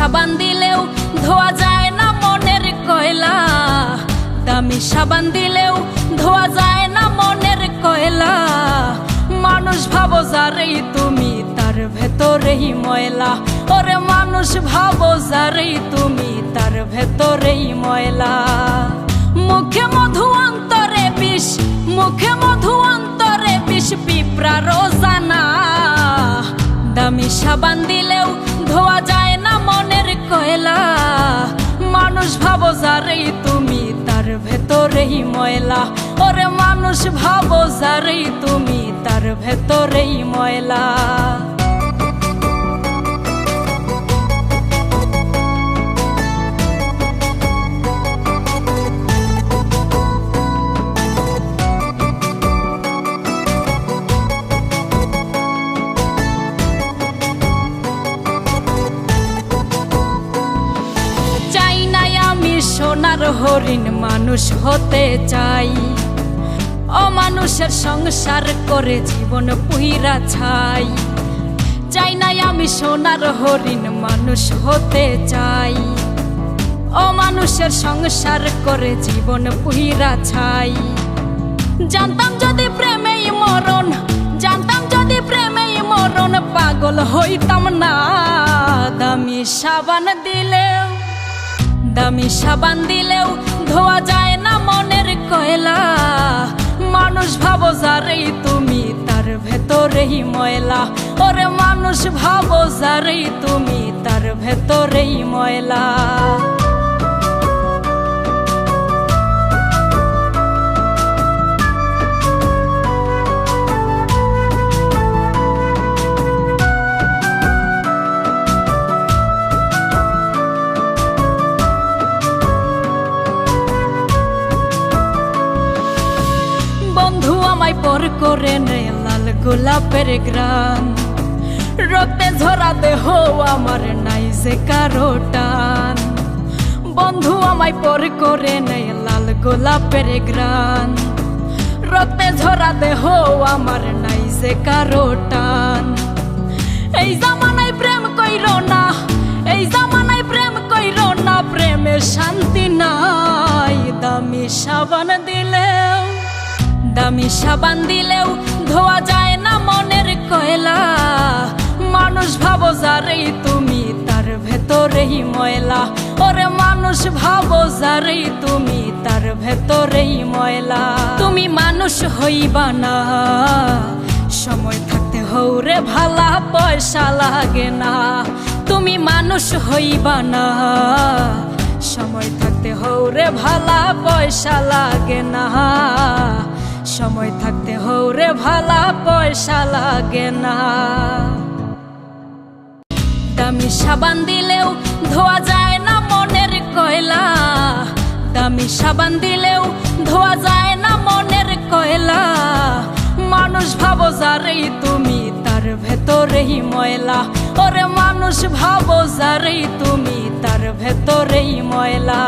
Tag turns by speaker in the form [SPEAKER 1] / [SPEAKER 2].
[SPEAKER 1] সাবান দিলেও ধোয়া যায় না মনের কয়লা, দামি সাবান দিলেও ধোয়া যায় না মনের কয়লা। মানুষ ভাবো যারেই তুমি তার ভেতরেই ময়লা, ওরে মানুষ ভাবো যারেই তুমি তার ভেতরেই ময়লা। মুখে মধু অন্তরে বিষ, মুখে মধু অন্তরে বিষ, পিঁপড়া রোজানা। দামি সাবান দিলেও ধোয়া যায় না মনের কয়লা, মানুষ ভাবো যারেই তুমি তার ভেতরেই ময়লা, ওরে মানুষ ভাবো যারেই তুমি তার ভেতরেই ময়লা। সোনার হরিণ মানুষ হতে চাই, অমানুষের সংসার করে জীবন পুইরা ছাই। চাই নাই আমি সোনার হরিণ মানুষ হতে চাই, অমানুষের সংসার করে জীবন পুইরা ছাই। জানতাম যদি প্রেমেই মরণ, জানতাম যদি প্রেমেই মরণ, পাগল হইতাম না। দামি সাবান দিলেও, দামি সাবান দিলেও ধোয়া যায় না মনের কয়লা, মানুষ ভাবো যারেই তুমি তার ভেতরেই ময়লা, ওরে মানুষ ভাবো যারেই তুমি তার ভেতরেই ময়লা। বন্ধু আমায় পর করে নেয় লাল গোলাপের গ্রান, রক্তে ঝরা দেহ আমার নাই যে কারো টান। বন্ধু আমায় পর করে নেয় লাল গোলাপের গ্রান, রক্তে ঝরা দেহ আমার নাই যে কারো টান। এই জামানায় প্রেম কইরো না, এই জামানায় প্রেম কইরো না, প্রেমে শান্তি নাই। দামি সাবান দিলেও, দামি সাবান দিলেও ধোয়া যায় না মনের কয়লা, মানুষ ভাবো যারেই তুমি তার ভেতরেই ময়লা, ওরে মানুষ ভাবো যারেই তুমি তার ভেতরেই ময়লা। তুমি মানুষ হইবা না, সময় থাকতে হৌরে ভালা পয়সা লাগে না। তুমি মানুষ হইবা না, সময় থাকতে হৌরে ভালা পয়সা লাগে না। সময় থাকতে হৌরে ভালা পয়সা লাগে না। দামি সাবান দিলেও ধোয়া যায় না মনের কয়লা, দামি সাবান দিলেও ধোয়া যায় না মনের কয়লা, মানুষ ভাবো যারেই তুমি তার ভেতরেই ময়লা, ওরে মানুষ ভাবো যারেই তুমি তার ভেতরেই ময়লা।